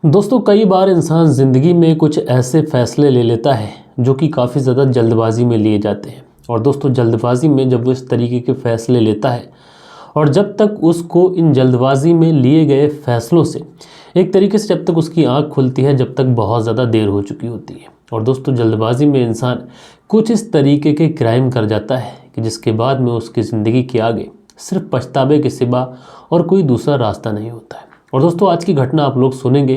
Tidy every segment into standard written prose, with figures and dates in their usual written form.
दोस्तों कई बार इंसान ज़िंदगी में कुछ ऐसे फ़ैसले ले लेता है जो कि काफ़ी ज़्यादा जल्दबाज़ी में लिए जाते हैं। और दोस्तों जल्दबाज़ी में जब वो इस तरीके के फ़ैसले लेता है और जब तक उसको इन जल्दबाज़ी में लिए गए फ़ैसलों से एक तरीके से जब तक उसकी आँख खुलती है जब तक बहुत ज़्यादा देर हो चुकी होती है। और दोस्तों जल्दबाज़ी में इंसान कुछ इस तरीके के क्राइम कर जाता है कि जिसके बाद में उसकी ज़िंदगी के आगे सिर्फ पछतावे के सिवा और कोई दूसरा रास्ता नहीं होता है। और दोस्तों आज की घटना आप लोग सुनेंगे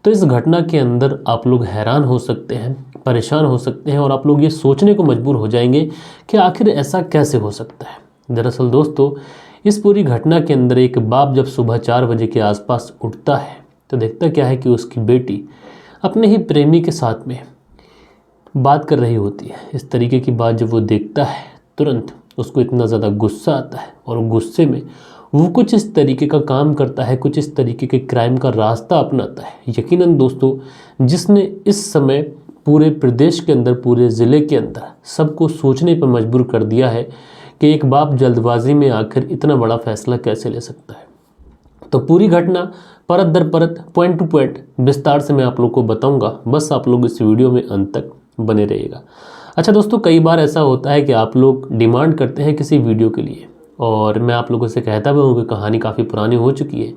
तो इस घटना के अंदर आप लोग हैरान हो सकते हैं, परेशान हो सकते हैं और आप लोग ये सोचने को मजबूर हो जाएंगे कि आखिर ऐसा कैसे हो सकता है। दरअसल दोस्तों इस पूरी घटना के अंदर एक बाप जब सुबह 4 बजे के आसपास उठता है तो देखता क्या है कि उसकी बेटी अपने ही प्रेमी के साथ में बात कर रही होती है। इस तरीके की बात जब वो देखता है तुरंत उसको इतना ज़्यादा गुस्सा आता है और गुस्से में वो कुछ इस तरीके का काम करता है, कुछ इस तरीके के क्राइम का रास्ता अपनाता है। यकीनन दोस्तों जिसने इस समय पूरे प्रदेश के अंदर, पूरे ज़िले के अंदर सबको सोचने पर मजबूर कर दिया है कि एक बाप जल्दबाजी में आखिर इतना बड़ा फैसला कैसे ले सकता है। तो पूरी घटना परत दर परत, पॉइंट टू पॉइंट विस्तार से मैं आप लोग को बताऊंगा। बस आप लोग इस वीडियो में अंत तक बने रहिएगा। अच्छा दोस्तों कई बार ऐसा होता है कि आप लोग डिमांड करते हैं किसी वीडियो के लिए और मैं आप लोगों से कहता भी हूँ कि कहानी काफ़ी पुरानी हो चुकी है,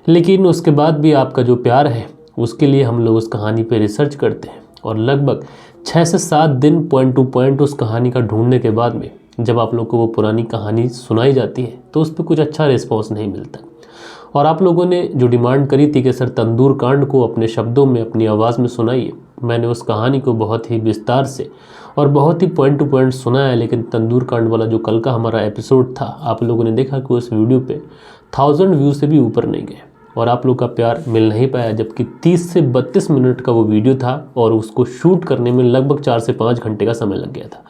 लेकिन उसके बाद भी आपका जो प्यार है उसके लिए हम लोग उस कहानी पे रिसर्च करते हैं और लगभग 6 से 7 दिन पॉइंट टू पॉइंट उस कहानी का ढूंढने के बाद में जब आप लोग को वो पुरानी कहानी सुनाई जाती है तो उस पर कुछ अच्छा रिस्पॉन्स नहीं मिलता। और आप लोगों ने जो डिमांड करी थी कि सर तंदूर कांड को अपने शब्दों में, अपनी आवाज़ में सुनाइए, मैंने उस कहानी को बहुत ही विस्तार से और बहुत ही पॉइंट टू पॉइंट सुना है। लेकिन तंदूर कांड वाला जो कल का हमारा एपिसोड था आप लोगों ने देखा कि उस वीडियो पे 1000 व्यू से भी ऊपर नहीं गए और आप लोग का प्यार मिल नहीं पाया, जबकि 30 से 32 मिनट का वो वीडियो था और उसको शूट करने में लगभग 4 से 5 घंटे का समय लग गया था।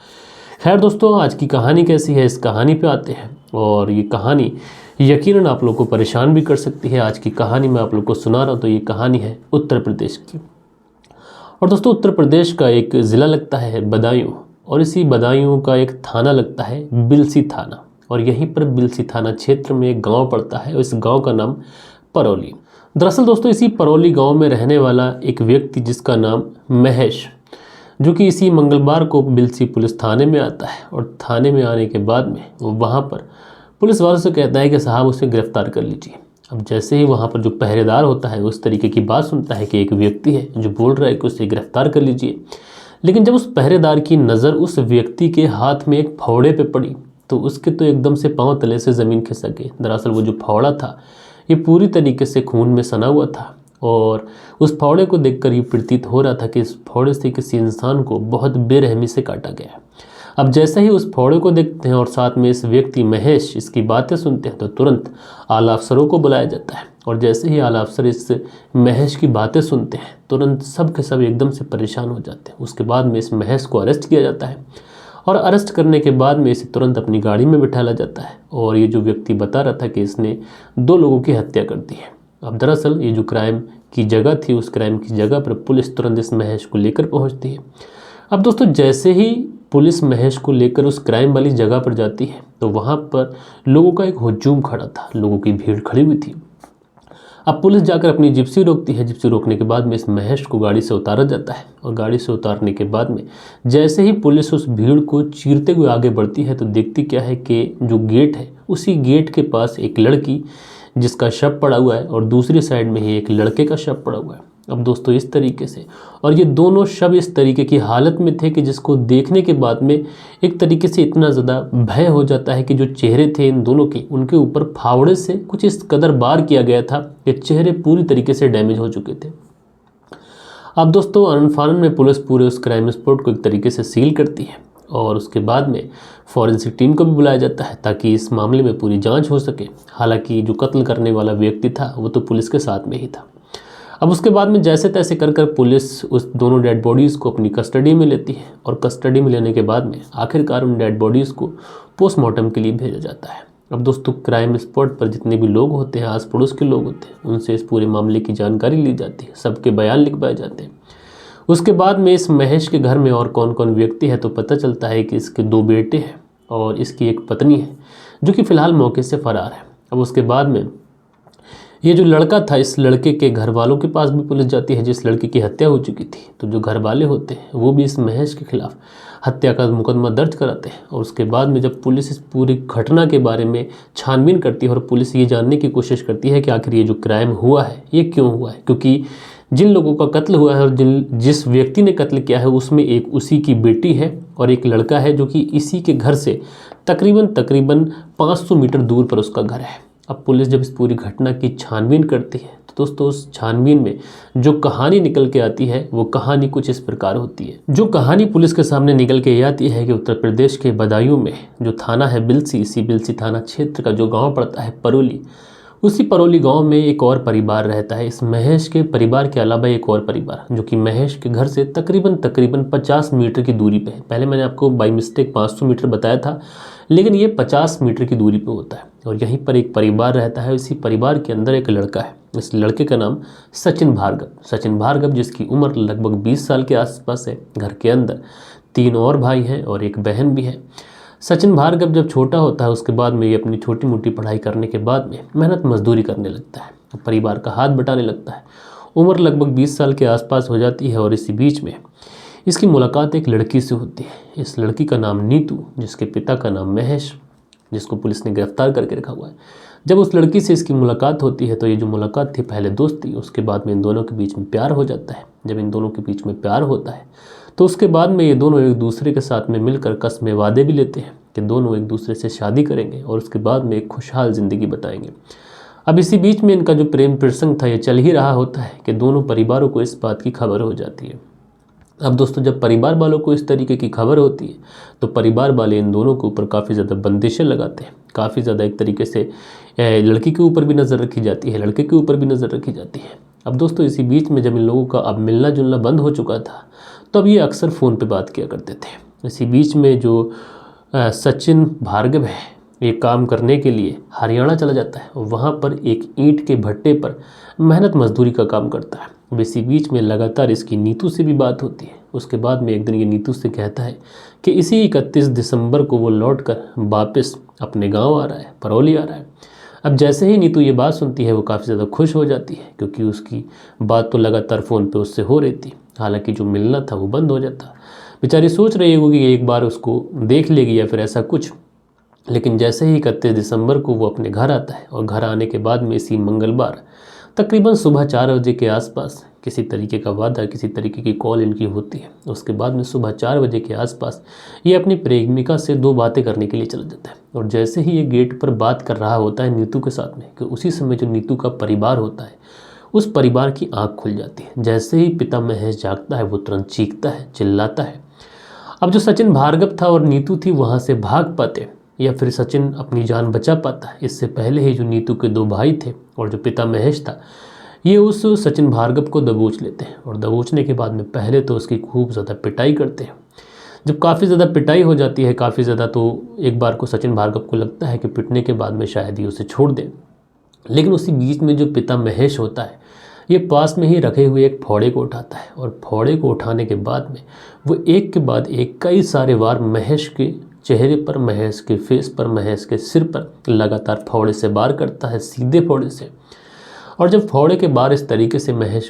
खैर दोस्तों आज की कहानी कैसी है, इस कहानी पे आते हैं और ये कहानी यकीनन आप लोग को परेशान भी कर सकती है। आज की कहानी मैं आप लोग को सुना रहा हूँ तो ये कहानी है उत्तर प्रदेश की। और दोस्तों उत्तर प्रदेश का एक ज़िला लगता है बदायूं और इसी बदायूं का एक थाना लगता है बिलसी थाना और यहीं पर बिलसी थाना क्षेत्र में एक गांव पड़ता है और इस गांव का नाम परौली। दरअसल दोस्तों इसी परौली गांव में रहने वाला एक व्यक्ति जिसका नाम महेश, जो कि इसी मंगलवार को बिलसी पुलिस थाने में आता है और थाने में आने के बाद में वो वहाँ पर पुलिस वालों से कहता है कि साहब उसे गिरफ्तार कर लीजिए। अब जैसे ही वहाँ पर जो पहरेदार होता है उस तरीके की बात सुनता है कि एक व्यक्ति है जो बोल रहा है कि उसे गिरफ्तार कर लीजिए, लेकिन जब उस पहरेदार की नज़र उस व्यक्ति के हाथ में एक फावड़े पे पड़ी तो उसके तो एकदम से पाँव तले से ज़मीन खिसक गई। दरअसल वो जो फावड़ा था ये पूरी तरीके से खून में सना हुआ था और उस फावड़े को देखकर ये प्रतीत हो रहा था कि इस फावड़े से किसी इंसान को बहुत बेरहमी से काटा गया। अब जैसे ही उस फावड़े को देखते हैं और साथ में इस व्यक्ति महेश इसकी बातें सुनते हैं तो तुरंत आला अफसरों को बुलाया जाता है और जैसे ही आला अफसर इस महेश की बातें सुनते हैं तुरंत सब के सब एकदम से परेशान हो जाते हैं। उसके बाद में इस महेश को अरेस्ट किया जाता है और अरेस्ट करने के बाद में इसे तुरंत अपनी गाड़ी में बिठाया जाता है और ये जो व्यक्ति बता रहा था कि इसने 2 लोगों की हत्या कर दी है। अब दरअसल ये जो क्राइम की जगह थी उस क्राइम की जगह पर पुलिस तुरंत इस महेश को लेकर पहुंचती है। अब दोस्तों जैसे ही पुलिस महेश को लेकर उस क्राइम वाली जगह पर जाती है तो वहाँ पर लोगों का एक हुजूम खड़ा था, लोगों की भीड़ खड़ी हुई थी। अब पुलिस जाकर अपनी जिप्सी रोकती है। जिप्सी रोकने के बाद में इस महेश को गाड़ी से उतारा जाता है और गाड़ी से उतारने के बाद में जैसे ही पुलिस उस भीड़ को चीरते हुए आगे बढ़ती है तो देखती क्या है कि जो गेट है उसी गेट के पास एक लड़की जिसका शव पड़ा हुआ है और दूसरी साइड में ही एक लड़के का शव पड़ा हुआ है। अब दोस्तों इस तरीके से और ये दोनों शव इस तरीके की हालत में थे कि जिसको देखने के बाद में एक तरीके से इतना ज़्यादा भय हो जाता है कि जो चेहरे थे इन दोनों के उनके ऊपर फावड़े से कुछ इस कदर बार किया गया था कि चेहरे पूरी तरीके से डैमेज हो चुके थे। अब दोस्तों अनफानन में पुलिस पूरे उस क्राइम स्पॉट को एक तरीके से सील करती है और उसके बाद में फॉरेंसिक टीम को भी बुलाया जाता है ताकि इस मामले में पूरी जांच हो सके। हालांकि जो कत्ल करने वाला व्यक्ति था वो तो पुलिस के साथ में ही था। अब उसके बाद में जैसे तैसे कर पुलिस उस दोनों डेड बॉडीज़ को अपनी कस्टडी में लेती है और कस्टडी में लेने के बाद में आखिरकार उन डेड बॉडीज़ को पोस्टमार्टम के लिए भेजा जाता है। अब दोस्तों क्राइम स्पॉट पर जितने भी लोग होते हैं, आस पड़ोस के लोग होते हैं, उनसे इस पूरे मामले की जानकारी ली जाती है, सबके बयान लिखवाए जाते हैं। उसके बाद में इस महेश के घर में और कौन कौन व्यक्ति है तो पता चलता है कि इसके 2 बेटे हैं और इसकी एक पत्नी है जो कि फ़िलहाल मौके से फ़रार है। अब उसके बाद में ये जो लड़का था, इस लड़के के घर वालों के पास भी पुलिस जाती है जिस लड़के की हत्या हो चुकी थी। तो जो घर वाले होते हैं वो भी इस महेश के खिलाफ हत्या का मुकदमा दर्ज कराते हैं। और उसके बाद में जब पुलिस इस पूरी घटना के बारे में छानबीन करती है और पुलिस ये जानने की कोशिश करती है कि आखिर ये जो क्राइम हुआ है ये क्यों हुआ है, क्योंकि जिन लोगों का कत्ल हुआ है और जिस व्यक्ति ने कत्ल किया है उसमें एक उसी की बेटी है और एक लड़का है जो कि इसी के घर से तकरीबन 500 मीटर दूर पर उसका घर है। अब पुलिस जब इस पूरी घटना की छानबीन करती है तो दोस्तों उस छानबीन में जो कहानी निकल के आती है वो कहानी कुछ इस प्रकार होती है। जो कहानी पुलिस के सामने निकल के ये आती है कि उत्तर प्रदेश के बदायूं में जो थाना है बिलसी, इसी बिलसी थाना क्षेत्र का जो गांव पड़ता है परोली, उसी परोली गांव में एक और परिवार रहता है। इस महेश के परिवार के अलावा एक और परिवार जो कि महेश के घर से तकरीबन 50 मीटर की दूरी पे है। पहले मैंने आपको बाई मिस्टेक 500 मीटर बताया था, लेकिन ये 50 मीटर की दूरी पे होता है। और यहीं पर एक परिवार रहता है। इसी परिवार के अंदर एक लड़का है। इस लड़के का नाम सचिन भार्गव, जिसकी उम्र लगभग 20 साल के आसपास है। घर के अंदर 3 और भाई हैं और एक बहन भी है। सचिन भार्गव जब छोटा होता है उसके बाद में ये अपनी छोटी मोटी पढ़ाई करने के बाद में मेहनत मजदूरी करने लगता है, परिवार का हाथ बटाने लगता है। उम्र लगभग 20 साल के आसपास हो जाती है और इसी बीच में इसकी मुलाकात एक लड़की से होती है। इस लड़की का नाम नीतू, जिसके पिता का नाम महेश, जिसको पुलिस ने गिरफ्तार करके रखा हुआ है। जब उस लड़की से इसकी मुलाकात होती है तो ये जो मुलाकात थी पहले दोस्ती, उसके बाद में इन दोनों के बीच में प्यार हो जाता है। जब इन दोनों के बीच में प्यार होता है तो उसके बाद में ये दोनों एक दूसरे के साथ में मिलकर कसमें वादे भी लेते हैं कि दोनों एक दूसरे से शादी करेंगे और उसके बाद में एक खुशहाल ज़िंदगी बताएंगे। अब इसी बीच में इनका जो प्रेम प्रसंग था ये चल ही रहा होता है कि दोनों परिवारों को इस बात की खबर हो जाती है। अब दोस्तों जब परिवार वालों को इस तरीके की खबर होती है तो परिवार वाले इन दोनों के ऊपर काफ़ी ज़्यादा बंदिशें लगाते हैं। काफ़ी ज़्यादा एक तरीके से लड़की के ऊपर भी नज़र रखी जाती है, लड़के के ऊपर भी नज़र रखी जाती है। अब दोस्तों इसी बीच में जब इन लोगों का अब मिलना जुलना बंद हो चुका था तो अब ये अक्सर फ़ोन पे बात किया करते थे। इसी बीच में जो सचिन भार्गव है ये काम करने के लिए हरियाणा चला जाता है और वहाँ पर एक ईंट के भट्टे पर मेहनत मजदूरी का काम करता है। अब इसी बीच में लगातार इसकी नीतू से भी बात होती है। उसके बाद में एक दिन ये नीतू से कहता है कि इसी 31 दिसंबर को वो लौटकर वापस अपने गांव आ रहा है, परोली आ रहा है। अब जैसे ही नीतू ये बात सुनती है वो काफ़ी ज़्यादा खुश हो जाती है, क्योंकि उसकी बात तो लगातार फ़ोन पे उससे हो रही थी। हालांकि जो मिलना था वो बंद हो जाता। बेचारी सोच रही होगी कि एक बार उसको देख लेगी या फिर ऐसा कुछ। लेकिन जैसे ही 31 दिसंबर को वो अपने घर आता है और घर आने के बाद में इसी मंगलवार तकरीबन सुबह 4 बजे के आसपास किसी तरीके का वादा, किसी तरीके की कॉल इनकी होती है। उसके बाद में सुबह 4 बजे के आसपास ये अपनी प्रेमिका से 2 बातें करने के लिए चला जाता है। और जैसे ही ये गेट पर बात कर रहा होता है नीतू के साथ में कि उसी समय जो नीतू का परिवार होता है उस परिवार की आँख खुल जाती है। जैसे ही पिता महेश जागता है वो तुरंत चीखता है, चिल्लाता है। अब जो सचिन भार्गव था और नीतू थी वहाँ से भाग पाते या फिर सचिन अपनी जान बचा पाता है, इससे पहले ही जो नीतू के 2 भाई थे और जो पिता महेश था ये उस सचिन भार्गव को दबोच लेते हैं। और दबोचने के बाद में पहले तो उसकी खूब ज़्यादा पिटाई करते हैं। जब काफ़ी ज़्यादा पिटाई हो जाती है काफ़ी ज़्यादा, तो एक बार को सचिन भार्गव को लगता है कि पिटने के बाद में शायद ही उसे छोड़ दें। लेकिन उसी बीच में जो पिता महेश होता है ये पास में ही रखे हुए एक फोड़े को उठाता है और फोड़े को उठाने के बाद में वो एक के बाद एक कई सारे वार महेश के चेहरे पर, महेश के फेस पर, महेश के सिर पर लगातार फोड़े से वार करता है, सीधे फोड़े से। और जब फोड़े के वार इस तरीके से महेश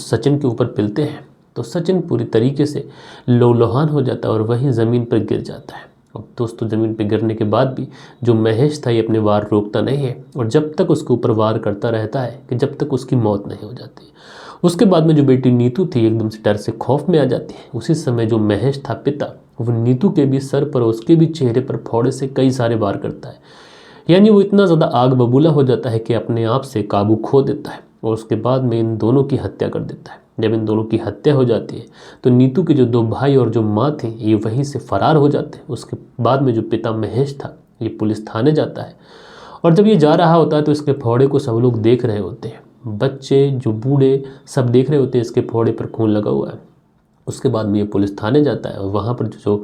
सचिन के ऊपर पिलते हैं तो सचिन पूरी तरीके से लोलुहान हो जाता है और वहीं ज़मीन पर गिर जाता है। अब दोस्तों ज़मीन पर गिरने के बाद भी जो महेश था ये अपने वार रोकता नहीं है और जब तक उसके ऊपर वार करता रहता है कि जब तक उसकी मौत नहीं हो जाती। उसके बाद में जो बेटी नीतू थी एकदम से डर से खौफ में आ जाती है। उसी समय जो महेश था पिता, वो नीतू के भी सर पर, उसके भी चेहरे पर फोड़े से कई सारे वार करता है। यानी वो इतना ज़्यादा आग बबूला हो जाता है कि अपने आप से काबू खो देता है और उसके बाद में इन दोनों की हत्या कर देता है। जब इन दोनों की हत्या हो जाती है तो नीतू के जो 2 भाई और जो माँ थी ये वहीं से फरार हो जाते हैं। उसके बाद में जो पिता महेश था ये पुलिस थाने जाता है और जब ये जा रहा होता है तो इसके फोड़े को सब लोग देख रहे होते हैं, बच्चे जो बूढ़े सब देख रहे होते हैं इसके फोड़े पर खून लगा हुआ है। उसके बाद में ये पुलिस थाने जाता है और वहाँ पर जो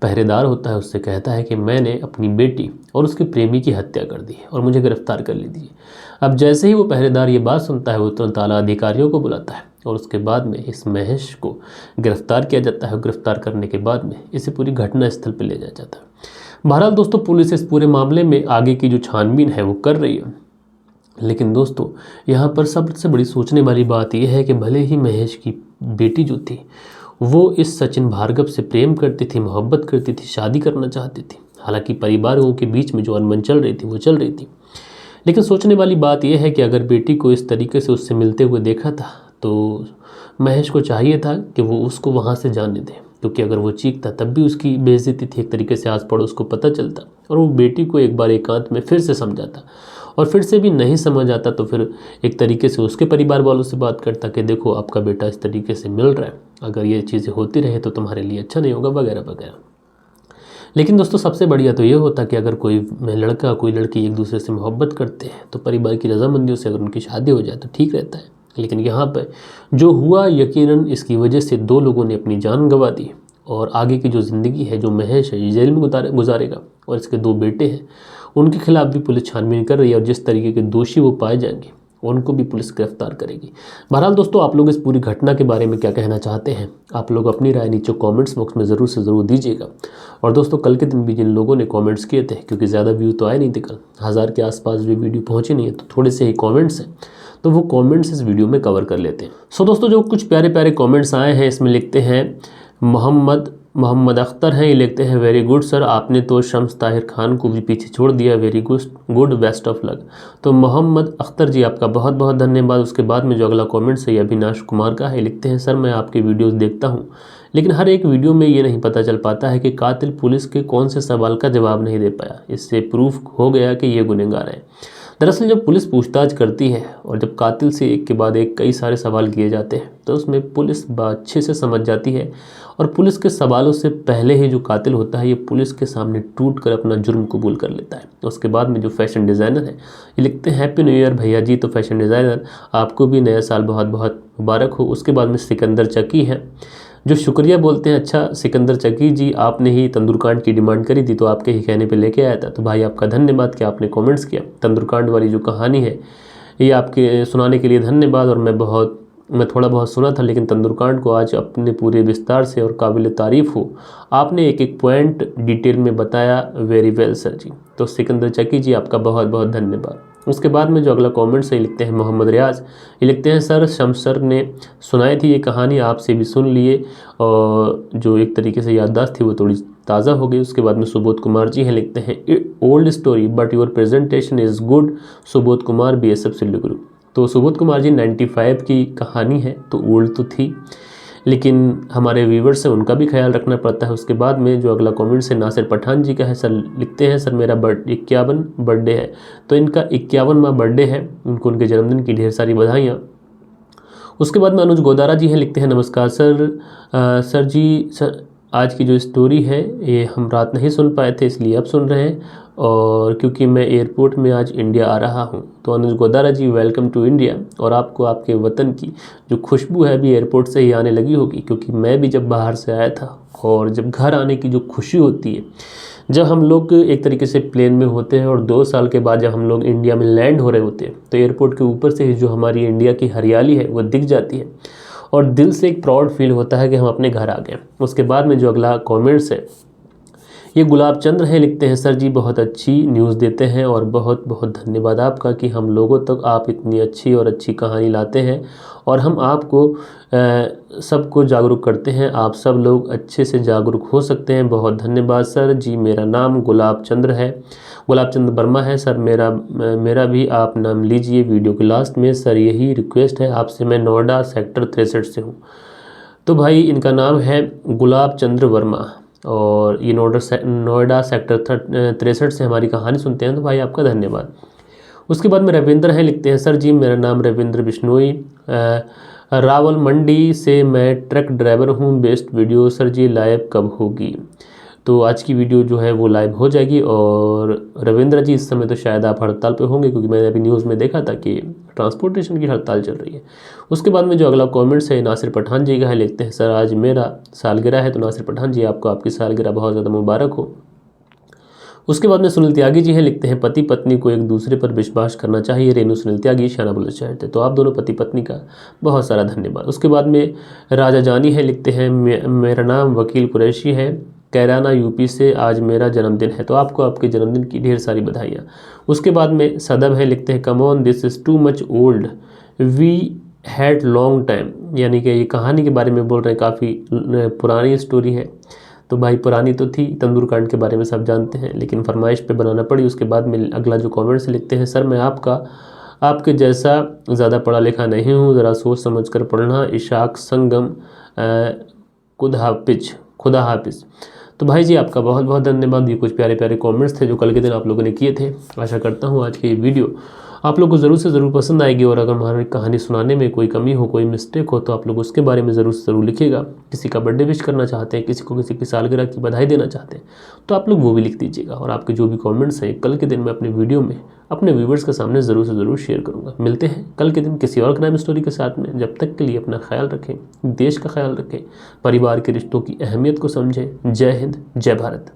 पहरेदार होता है उससे कहता है कि मैंने अपनी बेटी और उसके प्रेमी की हत्या कर दी है और मुझे गिरफ्तार कर लीजिए। अब जैसे ही वो पहरेदार ये बात सुनता है वो तुरंत आला अधिकारियों को बुलाता है और उसके बाद में इस महेश को गिरफ्तार किया जाता है। गिरफ्तार करने के बाद में इसे पूरी घटना स्थल पर ले जाया जाता है। बहरहाल दोस्तों पुलिस इस पूरे मामले में आगे की जो छानबीन है वो कर रही है। लेकिन दोस्तों यहाँ पर सबसे बड़ी सोचने वाली बात यह है कि भले ही महेश की बेटी जो थी वो इस सचिन भार्गव से प्रेम करती थी, मोहब्बत करती थी, शादी करना चाहती थी, हालांकि परिवारों के बीच में जो अनबन चल रही थी वो चल रही थी, लेकिन सोचने वाली बात यह है कि अगर बेटी को इस तरीके से उससे मिलते हुए देखा था तो महेश को चाहिए था कि वो उसको वहाँ से जाने दे, क्योंकि अगर वो चीखता तब भी उसकी बेइज्जती थी एक तरीके से, आस पड़ोस को पता चलता और वो बेटी को एक बार एकांत में फिर से समझाता, और फिर से भी नहीं समझ आता तो फिर एक तरीके से उसके परिवार वालों से बात करता कि देखो आपका बेटा इस तरीके से मिल रहा है, अगर ये चीज़ें होती रहे तो तुम्हारे लिए अच्छा नहीं होगा वगैरह वगैरह। लेकिन दोस्तों सबसे बढ़िया तो ये होता कि अगर कोई लड़का कोई लड़की एक दूसरे से मोहब्बत करते हैं तो परिवार की रजामंदियों से अगर उनकी शादी हो जाए तो ठीक रहता है। लेकिन यहाँ पर जो हुआ, यकीनन इसकी वजह से 2 लोगों ने अपनी जान गंवा दी, और आगे की जो ज़िंदगी है, जो महेश है ये जेल में गुजारेगा, और इसके 2 बेटे हैं उनके खिलाफ भी पुलिस छानबीन कर रही है, और जिस तरीके के दोषी वो पाए जाएंगे उनको भी पुलिस गिरफ्तार करेगी। बहरहाल दोस्तों, आप लोग इस पूरी घटना के बारे में क्या कहना चाहते हैं, आप लोग अपनी राय नीचे कमेंट्स बॉक्स में ज़रूर से ज़रूर दीजिएगा। और दोस्तों कल के दिन भी जिन लोगों ने कमेंट्स किए थे, क्योंकि ज़्यादा व्यू तो आए नहीं थे कल, 1000 के आसपास भी वीडियो पहुँची नहीं है, तो थोड़े से ही कॉमेंट्स हैं, तो वो कमेंट्स इस वीडियो में कवर कर लेते हैं। सो दोस्तों जो कुछ प्यारे प्यारे कमेंट्स आए हैं, इसमें लिखते हैं मोहम्मद अख्तर हैं, ये लिखते हैं वेरी गुड सर, आपने तो शम्स ताहिर खान को भी पीछे छोड़ दिया, very good best of luck. तो मोहम्मद अख्तर जी आपका बहुत बहुत धन्यवाद। उसके बाद में जो अगला कमेंट्स है ये अविनाश कुमार का है, लिखते हैं सर मैं आपके वीडियोस देखता हूँ, लेकिन हर एक वीडियो में ये नहीं पता चल पाता है कि कातिल पुलिस के कौन से सवाल का जवाब नहीं दे पाया, इससे प्रूफ हो गया कि ये गुनहगार है। दरअसल जब पुलिस पूछताछ करती है और जब कातिल से एक के बाद एक कई सारे सवाल किए जाते हैं तो उसमें पुलिस अच्छे से समझ जाती है, और पुलिस के सवालों से पहले ही जो कातिल होता है ये पुलिस के सामने टूट कर अपना जुर्म कबूल कर लेता है। उसके बाद में जो फैशन डिज़ाइनर है ये लिखते हैं हैप्पी न्यू ईयर भैया जी। तो फैशन डिज़ाइनर आपको भी नया साल बहुत बहुत मुबारक हो। उसके बाद में सिकंदर चकी है जो शुक्रिया बोलते हैं, अच्छा सिकंदर चकी जी आपने ही तंदूरकांड की डिमांड करी थी तो आपके ही कहने पे लेके आया था, तो भाई आपका धन्यवाद कि आपने कमेंट्स किया। तंदूरकांड वाली जो कहानी है ये आपके सुनाने के लिए धन्यवाद, और मैं थोड़ा बहुत सुना था, लेकिन तंदूरकांड को आज अपने पूरे विस्तार से और काबिल तारीफ़ हो आपने एक एक पॉइंट डिटेल में बताया, वेरी वेल सर जी। तो सिकंदर चकी जी आपका बहुत बहुत धन्यवाद। उसके बाद में जो अगला कमेंट से लिखते हैं मोहम्मद रियाज, ये लिखते हैं सर शम्स सर ने सुनाई थी ये कहानी, आपसे भी सुन लिए और जो एक तरीके से याददाश्त थी वो थोड़ी ताज़ा हो गई। उसके बाद में सुबोध कुमार जी हैं, लिखते हैं old story but your presentation is good, Subodh Kumar BSF Siliguri. तो सुबोध कुमार जी 95 की कहानी है तो ओल्ड तो थी, लेकिन हमारे व्यूवर्स हैं उनका भी ख्याल रखना पड़ता है। उसके बाद में जो अगला कमेंट है नासिर पठान जी का है, सर लिखते हैं सर मेरा 51 बर्थडे है, तो इनका 51वां बर्थडे है, उनको उनके जन्मदिन की ढेर सारी बधाइयाँ। उसके बाद में अनुज गोदारा जी हैं, लिखते हैं नमस्कार सर जी, सर आज की जो स्टोरी है ये हम रात नहीं सुन पाए थे इसलिए अब सुन रहे हैं, और क्योंकि मैं एयरपोर्ट में आज इंडिया आ रहा हूँ। तो अनुज गोदारा जी वेलकम टू इंडिया, और आपको आपके वतन की जो खुशबू है अभी एयरपोर्ट से ही आने लगी होगी, क्योंकि मैं भी जब बाहर से आया था और जब घर आने की जो खुशी होती है, जब हम लोग एक तरीके से प्लेन में होते हैं और 2 साल के बाद जब हम लोग इंडिया में लैंड हो रहे होते हैं तो एयरपोर्ट के ऊपर से ही जो हमारी इंडिया की हरियाली है वो दिख जाती है और दिल से एक प्राउड फील होता है कि हम अपने घर आ गए। उसके बाद में जो अगला कमेंट्स है ये गुलाब चंद्र है, लिखते हैं सर जी बहुत अच्छी न्यूज़ देते हैं और बहुत बहुत धन्यवाद आपका कि हम लोगों तक आप इतनी अच्छी और अच्छी कहानी लाते हैं और हम आपको सबको जागरूक करते हैं। आप सब लोग अच्छे से जागरूक हो सकते हैं, बहुत धन्यवाद सर जी। मेरा नाम गुलाब चंद्र है, गुलाब चंद्र वर्मा है सर, मेरा भी आप नाम लीजिए वीडियो के लास्ट में सर, यही रिक्वेस्ट है आपसे। मैं नोएडा सेक्टर 63 से हूँ। तो भाई इनका नाम है गुलाब चंद्र वर्मा और ये नोएडा सेक्टर 63 से हमारी कहानी सुनते हैं, तो भाई आपका धन्यवाद। उसके बाद में रविंद्र हैं, लिखते हैं सर जी मेरा नाम रविंद्र बिश्नोई रावल मंडी से, मैं ट्रक ड्राइवर हूँ। बेस्ट वीडियो सर जी, लाइव कब होगी? तो आज की वीडियो जो है वो लाइव हो जाएगी। और रविंद्र जी इस समय तो शायद आप हड़ताल पे होंगे, क्योंकि मैंने अभी न्यूज़ में देखा था कि ट्रांसपोर्टेशन की हड़ताल चल रही है। उसके बाद में जो अगला कमेंट्स है नासिर पठान जी का है, लिखते हैं सर आज मेरा सालगिरह है। तो नासिर पठान जी आपको आपकी सालगिरह बहुत ज़्यादा मुबारक हो। उसके बाद में सुनील त्यागी जी हैं, लिखते हैं पति पत्नी को एक दूसरे पर विश्वास करना चाहिए। रेणु सुनील त्यागी शाना बुलंदशहर थे, तो आप दोनों पति पत्नी का बहुत सारा धन्यवाद। उसके बाद में राजा जानी है, लिखते हैं मेरा नाम वकील कुरैशी है कैराना यूपी से, आज मेरा जन्मदिन है। तो आपको आपके जन्मदिन की ढेर सारी बधाइयाँ। उसके बाद में सदब है, लिखते हैं come on this is too much old we had long time, यानी कि ये कहानी के बारे में बोल रहे हैं, काफ़ी पुरानी स्टोरी है। तो भाई पुरानी तो थी, तंदूर कांड के बारे में सब जानते हैं, लेकिन फरमाइश पे बनाना पड़ी। उसके बाद में अगला जो कमेंट से लिखते हैं, सर मैं आपके जैसा ज़्यादा पढ़ा लिखा नहीं हूँ, ज़रा सोच समझ कर पढ़ना। इशाक संगम खुदा हाफिज। तो भाई जी आपका बहुत बहुत धन्यवाद। ये कुछ प्यारे प्यारे कमेंट्स थे जो कल के दिन आप लोगों ने किए थे। आशा करता हूँ आज की ये वीडियो आप लोग को ज़रूर से ज़रूर पसंद आएगी, और अगर हमारी कहानी सुनाने में कोई कमी हो, कोई मिस्टेक हो, तो आप लोग उसके बारे में ज़रूर से ज़रूर लिखिएगा। किसी का बर्थडे विश करना चाहते हैं, किसी की सालगिरह की बधाई देना चाहते हैं, तो आप लोग वो भी लिख दीजिएगा। और आपके जो भी कमेंट्स हैं कल के दिन मैं अपने वीडियो में अपने व्यूवर्स के सामने ज़रूर से ज़रूर शेयर करूँगा। मिलते हैं कल के दिन किसी और क्राइम स्टोरी के साथ में। जब तक के लिए अपना ख्याल रखें, देश का ख्याल रखें, परिवार के रिश्तों की अहमियत को समझें। जय हिंद, जय भारत।